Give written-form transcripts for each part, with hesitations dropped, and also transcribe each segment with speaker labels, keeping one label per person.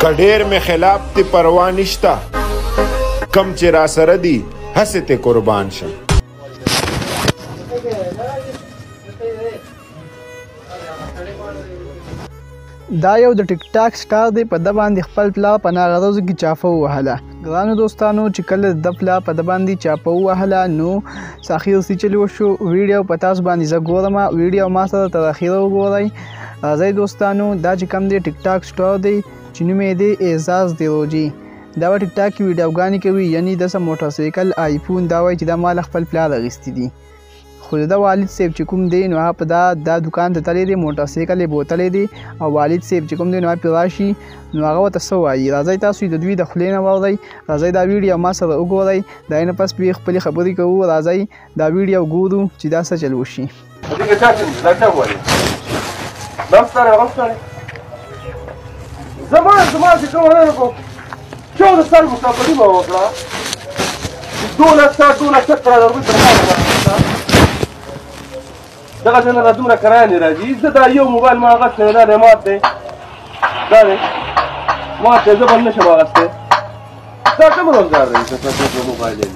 Speaker 1: کډیر می خلاف تی پروا نشتا کم چې را سره دی هسې ته قربان شم.
Speaker 2: دا یو د ټیک ټاک سټار دی په د باندې خپل پلار په ناغرضو کې چاپه ووهله. ګرانو دوستانو چې کله د پلار په د باندې چاپه ووهله نو اخر څه چلی وشو ویډیو په تاسو باندې زه ګورم ویډیو ما سره تر اخره وګورئ. راځئ دوستانو دا چې کوم دی ټیک ټاک سټار دی چې نوم یې دی اعزاز دیروجي. دا په ټیک ټاک کې ویډیوګانې کوي یعنی داسې موټر سایکل آیفون دا وایي چې دا مال خپل پلار اخیستی دي. خو د والد صاحب چې کوم دی نو هغه په دا دکان ته تللی دی موټر سایکل یې بوتلی دی او والد صاحب چې کوم دی نو هغه پرې راشي نو هغه ورته څه وایي. راځئ تاسو د دوی د خولې نه واورئ. راځئ دا ویډیو ما سره وګورئ. د هغې نه پس بیا خپلې خبرې کوو. راځئ دا ویډیو ګورو چې دا څه چل وشي.
Speaker 3: زما چې کوم ونه کو چا د سر مسافري به وکړه 12 چکره درغوی تر دغه څنګه را دومره کرایه نه راځي. زه دا یو موبایل ما اخیستی دا دی مات دی دا دی مات دی زه بل نه شم اخیستی. دا کوم روزګار دی چې تاسو موبایل یې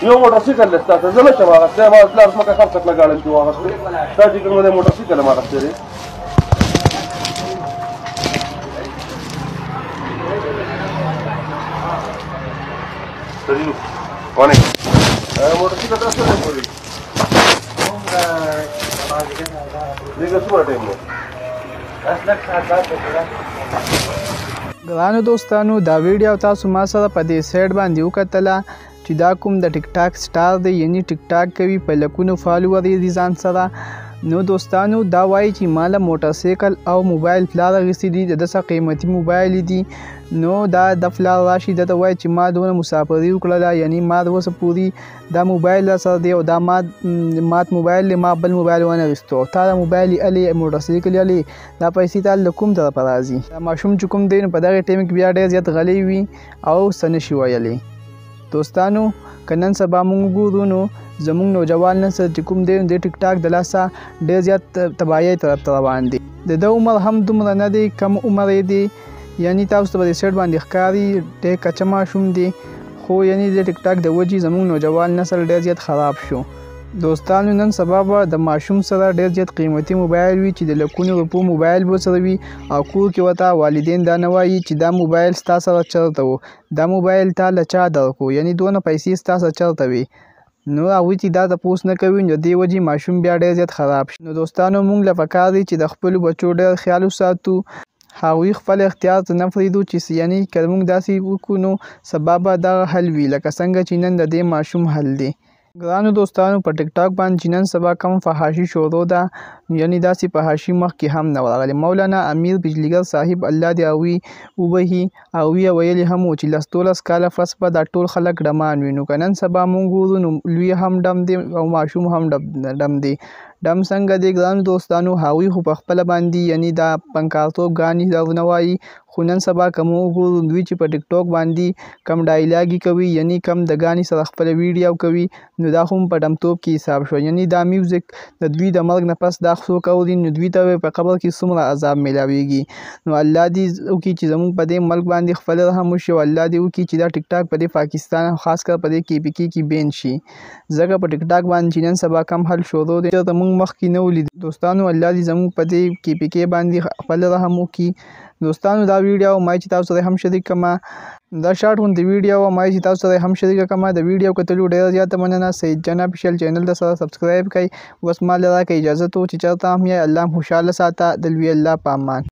Speaker 3: یو موټر سایکل دی ستاسو زه نه شم اخیستی. ما پلار ځمکه خرڅ کړله ګاډی چې واخیستی دا چې کوم دی موټر سایکل ما اخیستی دی. موټرسایکل تاسو نه کولی دغه څومره ټایم دی
Speaker 2: 10 ګرانو دوستانو دا ویډیو تاسو ما سره په دې سایډ باندې وکتله چې دا کوم د ټیک ټاک سټار دی یعنی ټیک ټاک کوي په لکونو فالوور یې ځان سره. نو دوستانو دا وایي چې مالا موټر سایکل او موبایل پلار اخیستی دي د داسې قیمتي موبایل دي. نو دا د پلار راشي دته وایي چې ما دونه مسافري وکړله یعنی ما د اوسه پورې دا موبایل را سره دی او دا مات موبایل دی ما بل موبایل ونه اخیستو او تا دا موبایل یې الې موټر سایکل یې الې دا پیسې تا له کوم طرفه راځي. دا ماشوم چې کوم دی نو په دغې ټایم کې بیا ډېر زیات غلی وي او څه نشي ویلی. دوستانو که نن سبا موږ وګورو نو زموږ نوجوان نسل چې کوم دی د ټیک ټاک د لاسه ډېر زیات تباهۍ طرف ته روان دی. د ده عمر هم دومره نه دی کم عمر یې دی یعنی تاسو ته په دې سایډ باندې ښکاري ډېر کچه ماشوم دی خو یعنی د ټیک ټاک د وجې زموږ نوجوان نسل ډېر زیات خراب شو. دوستانو نن سبا به د ماشوم سره ډېر زیات قیمتي موبایل وي چې د لکونو روپو موبایل به سره وي او کور کې ورته والدین دا نه وایي چې دا موبایل ستا سره چېرته و دا موبایل تا له چا درکړو یعنی دونه پیسې ستا سره چېرته وي. نو هغوی چې دا تپوس نه کوي نو د دې وجې ماشوم بیا ډېر زیات خراب شي. نو دوستانو موږ له پکار دی چې د خپلو بچو ډېر خیال وساتو هغوی خپل اختیار ته نه پرېږدو چې یعنی که موږ داسې وکړو نو سبا به دغه حل وي لکه څنګه چې نن د دې ماشوم حل دی. ګرانو دوستانو په ټیک ټاک باندې چې نن سبا کم فحاشي شروع ده یعنی داسې فحاشي مخکې هم نه ورغلې. مولانا امیر بجلیګر صاحب الله دې هغوی وبخي هغوی ویلي هم و چې 10 کاله پس به دا ټول خلک ډمان وي. نو که نن سبا موږ ګورو نو لوی هم ډم دی او ماشوم هم ډم دی. ډم څنګه دی ګرانو دوستانو هغوی خو په خپله باندې یعنی دا پنکارتوب ګانې نه وایي خو نن سبا که موږ وګورو دوی چې په ټیک ټاک باندې کم ډایلاګي کوي یعنی کم د ګانې سره خپله ویډیو کوي نو دا خو په ډمتوب کې حساب شو. یعنی دا میوزیک د دوی د مرګ نه پس دا څوک اوري نو دوی ته په قبر کې څومره عذاب میلاویږي. نو الله دې وکړي چې زموږ په دې ملک باندې خپل رحم وشي او الله دې وکړي چې دا ټیک ټاک په دې پاکستان خاص کر په دې KPK کې بین شي ځکه په ټیک ټاک باندې چې نن سبا کم حل شروع دی ته موږ مخکې نه ولید. دوستانو الله دې زموږ په دې KPK باندې خپل رحم وکړي. دوستانو دا ویډیو ما چې تاسو سره هم شریک کما دا شارټ غوندې ویډیو ما چې تاسو سره هم شریک کما د ویډیو کتلو ډېر زیاته مننه. سید جان افیشل چینل د سره سبسکرایب کړئ. اوس ما له راکړئ اجازه تو چې چېرته هم یې الله خوشحاله ساته د لوی الله په امان.